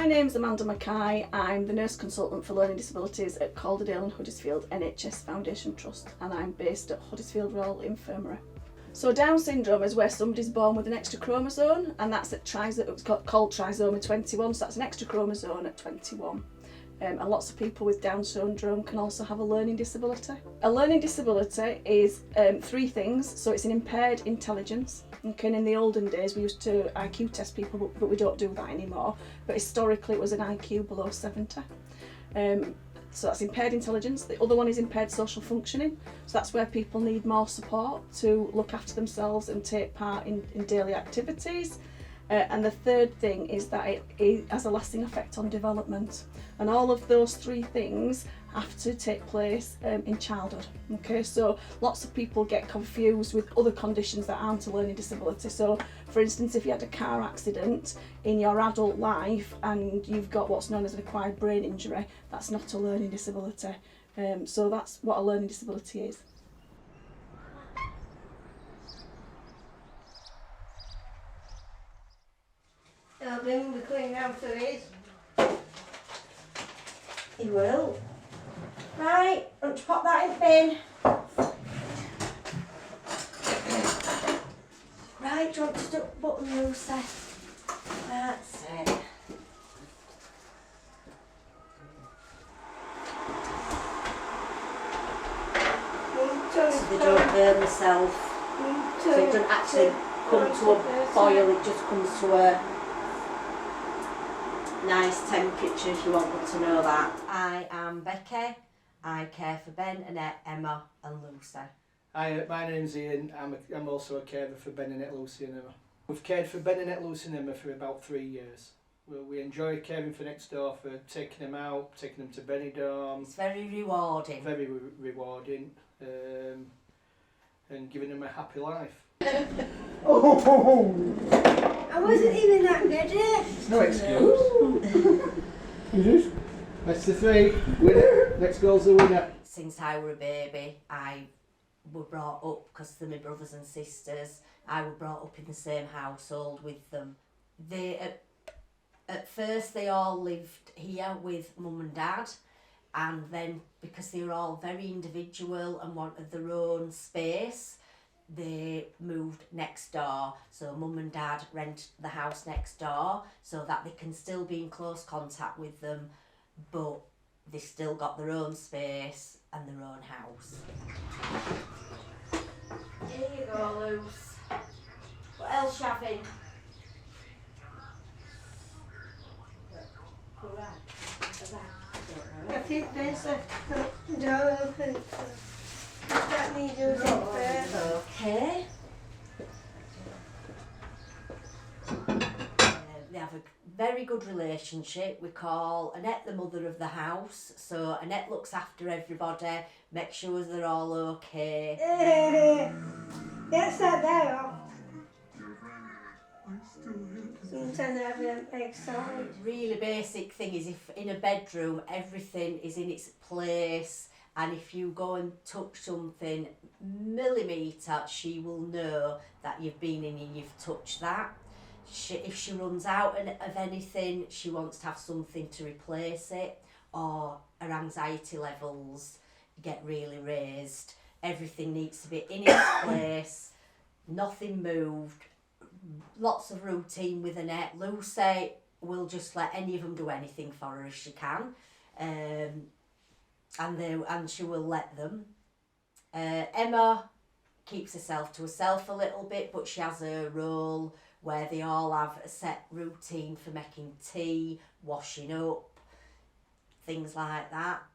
My name's Amanda Mckie. I'm the nurse consultant for learning disabilities at Calderdale and Huddersfield NHS Foundation Trust, and I'm based at Huddersfield Royal Infirmary. So Down syndrome is where somebody's born with an extra chromosome, and that's at it's called trisomy 21, so that's an extra chromosome at 21. And lots of people with Down syndrome can also have a learning disability. A learning disability is three things. So it's an impaired intelligence. Okay, and in the olden days we used to IQ test people, but we don't do that anymore. But historically it was an IQ below 70. So that's impaired intelligence. The other one is impaired social functioning. So that's where people need more support to look after themselves and take part in daily activities. And the third thing is that it has a lasting effect on development. And all of those three things have to take place in childhood. Okay, so lots of people get confused with other conditions that aren't a learning disability. So for instance, if you had a car accident in your adult life and you've got what's known as an acquired brain injury, that's not a learning disability. So that's what a learning disability is. I'll bring the clean round for his. He will. Right, want to pop that in the bin? Right, do you want to stuck button Lucy? That's it. So they don't burn themselves. So it doesn't actually come to a boil, it just comes to a nice temperature, if you want them to know that. I am Becky. I care for Ben, Annette, Emma and Lucy. Hi, my name's Ian. I'm also a carer for Ben, Annette, Lucy and Emma. We've cared for Ben, Annette, Lucy and Emma for about 3 years. We enjoy caring for next door, for taking them out, taking them to Benidorm. It's very rewarding. Very rewarding, and giving them a happy life. I wasn't even that good at it. It's no excuse. That's the three. Winner. Next girl's the winner. Since I were a baby, I were brought up, because they're my brothers and sisters, I were brought up in the same household with them. At first they all lived here with mum and dad, and then because they were all very individual and wanted their own space, they moved next door. So mum and dad rent the house next door so that they can still be in close contact with them, but they still got their own space and their own house. Here you go, Luce. What else you having? I think there's a door open. Let me do it first. Okay. They have a very good relationship. We call Annette the mother of the house. So Annette looks after everybody, makes sure they're all okay. Get that there off. Sometimes I have excited. Really basic thing is, if in a bedroom everything is in its place, and if you go and touch something millimetre, she will know that you've been in and you've touched that. If she runs out of anything, she wants to have something to replace it, or her anxiety levels get really raised. Everything needs to be in its place, nothing moved, lots of routine with Annette. Lucy will just let any of them do anything for her if she can. And she will let them. Emma keeps herself to herself a little bit, but she has her role where they all have a set routine for making tea, washing up, things like that.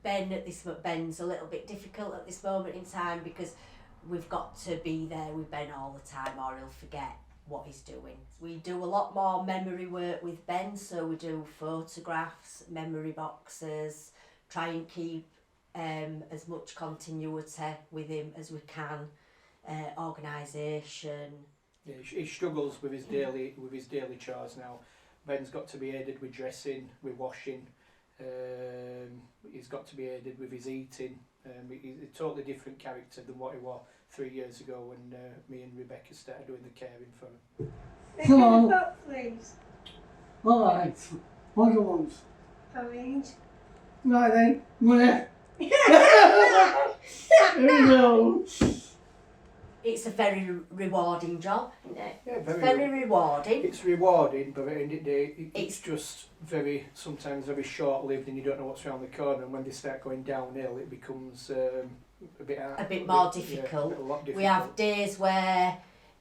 Ben's a little bit difficult at this moment in time because we've got to be there with Ben all the time or he'll forget what he's doing. We do a lot more memory work with Ben, so we do photographs, memory boxes, try and keep as much continuity with him as we can, organisation. Yeah, he struggles with his daily chores now. Ben's got to be aided with dressing, with washing. He's got to be aided with his eating. He's a totally different character than what he was 3 years ago when me and Rebecca started doing the caring for him. Come on. Please. Alright, what do you want? Orange. Right then, money. Here we go. It's a very rewarding job, isn't it? Yeah, Very rewarding. It's rewarding, but at the end of the day, it's just sometimes very short-lived, and you don't know what's around the corner. And when they start going downhill, it becomes a bit more difficult. Yeah, a lot difficult. We have days where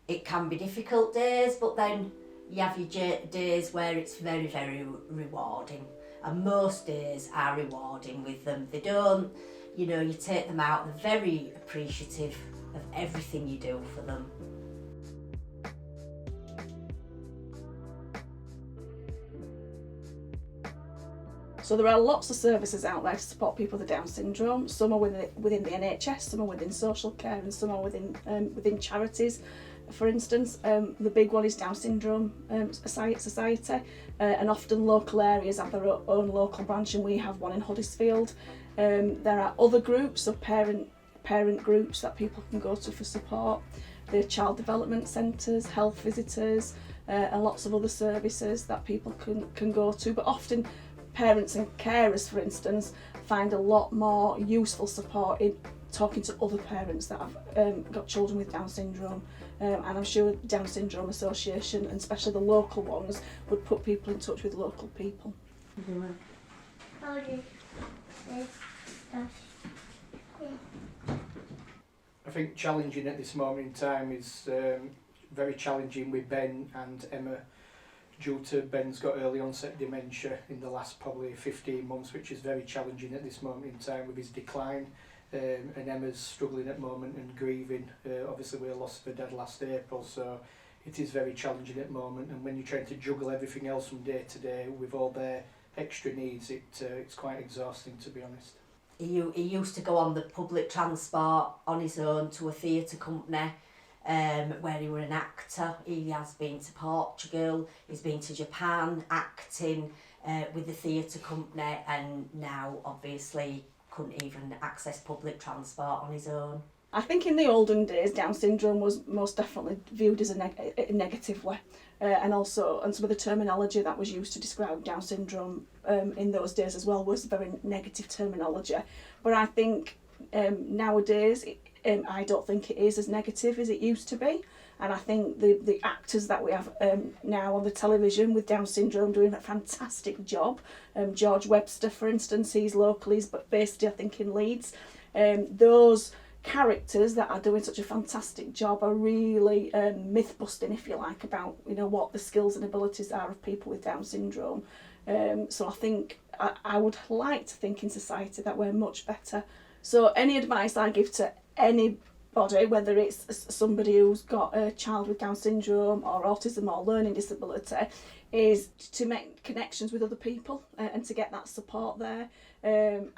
it can be difficult days, but then you have your days where it's very, very rewarding. And most days are rewarding with them. They don't, you take them out, they're very appreciative of everything you do for them. So there are lots of services out there to support people with Down syndrome. Some are within the NHS, some are within social care, and some are within charities. For instance, the big one is Down Syndrome Society, and often local areas have their own local branch, and we have one in Huddersfield. There are other groups, so parent groups that people can go to for support. There are child development centres, health visitors, and lots of other services that people can go to. But often parents and carers, for instance, find a lot more useful support in talking to other parents that have got children with Down syndrome. And I'm sure Down Syndrome Association, and especially the local ones, would put people in touch with local people. I think challenging at this moment in time is very challenging with Ben and Emma, due to Ben's got early onset dementia in the last probably 15 months, which is very challenging at this moment in time with his decline. And Emma's struggling at the moment and grieving. Obviously we lost her dad last April, so it is very challenging at the moment, and when you're trying to juggle everything else from day to day with all their extra needs, it's quite exhausting, to be honest. He used to go on the public transport on his own to a theatre company where he was an actor. He has been to Portugal, he's been to Japan acting with the theatre company, and now obviously couldn't even access public transport on his own. I think in the olden days, Down syndrome was most definitely viewed as a negative way, and some of the terminology that was used to describe Down syndrome in those days as well was very negative terminology. But I think nowadays, I don't think it is as negative as it used to be, and I think the actors that we have now on the television with Down syndrome doing a fantastic job. George Webster, for instance, he's local, he's based, I think, in Leeds. Those characters that are doing such a fantastic job are really myth busting, if you like, about what the skills and abilities are of people with Down syndrome. So I think I would like to think in society that we're much better. So any advice I give to anybody, whether it's somebody who's got a child with Down syndrome or autism or learning disability, is to make connections with other people and to get that support there. And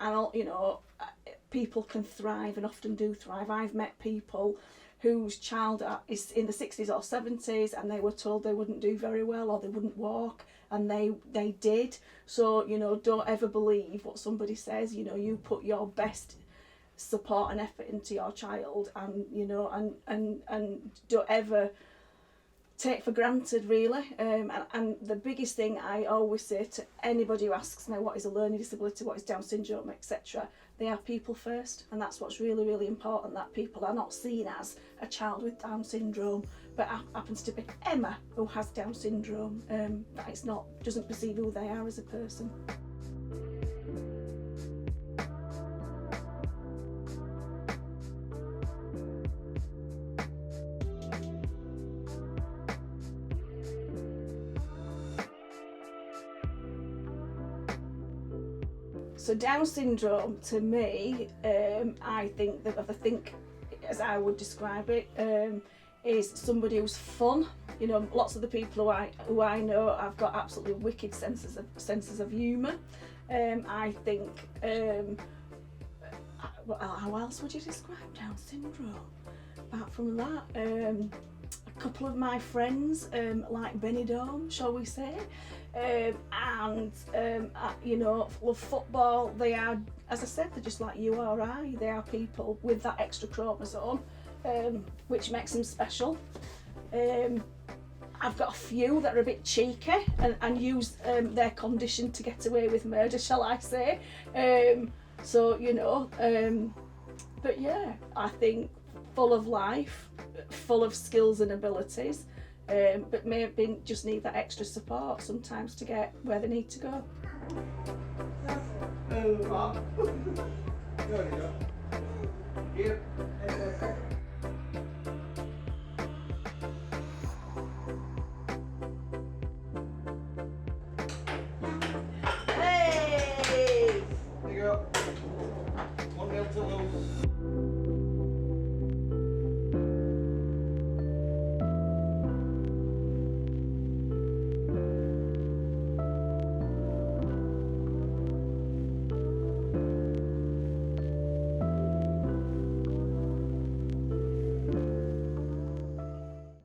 people can thrive, and often do thrive. I've met people whose child is in the 60s or 70s, and they were told they wouldn't do very well or they wouldn't walk, and they did. So don't ever believe what somebody says. You put your best support and effort into your child, and and don't ever take for granted, really. And the biggest thing I always say to anybody who asks me what is a learning disability, what is Down syndrome, etc., they are people first, and that's what's really, really important, that people are not seen as a child with Down syndrome, but happens to be Emma who has Down syndrome, that doesn't perceive who they are as a person. So Down syndrome, to me, I think as I would describe it, is somebody who's fun. Lots of the people who I know have got absolutely wicked senses of humour. I think, how else would you describe Down syndrome? Apart from that, a couple of my friends like Benny Dome, shall we say, love football. They are, as I said, they're just like you or I. They are people with that extra chromosome, which makes them special. I've got a few that are a bit cheeky and use their condition to get away with murder, shall I say. So, you know, but yeah, I think full of life, full of skills and abilities, but maybe just need that extra support sometimes to get where they need to go. There you go. Here.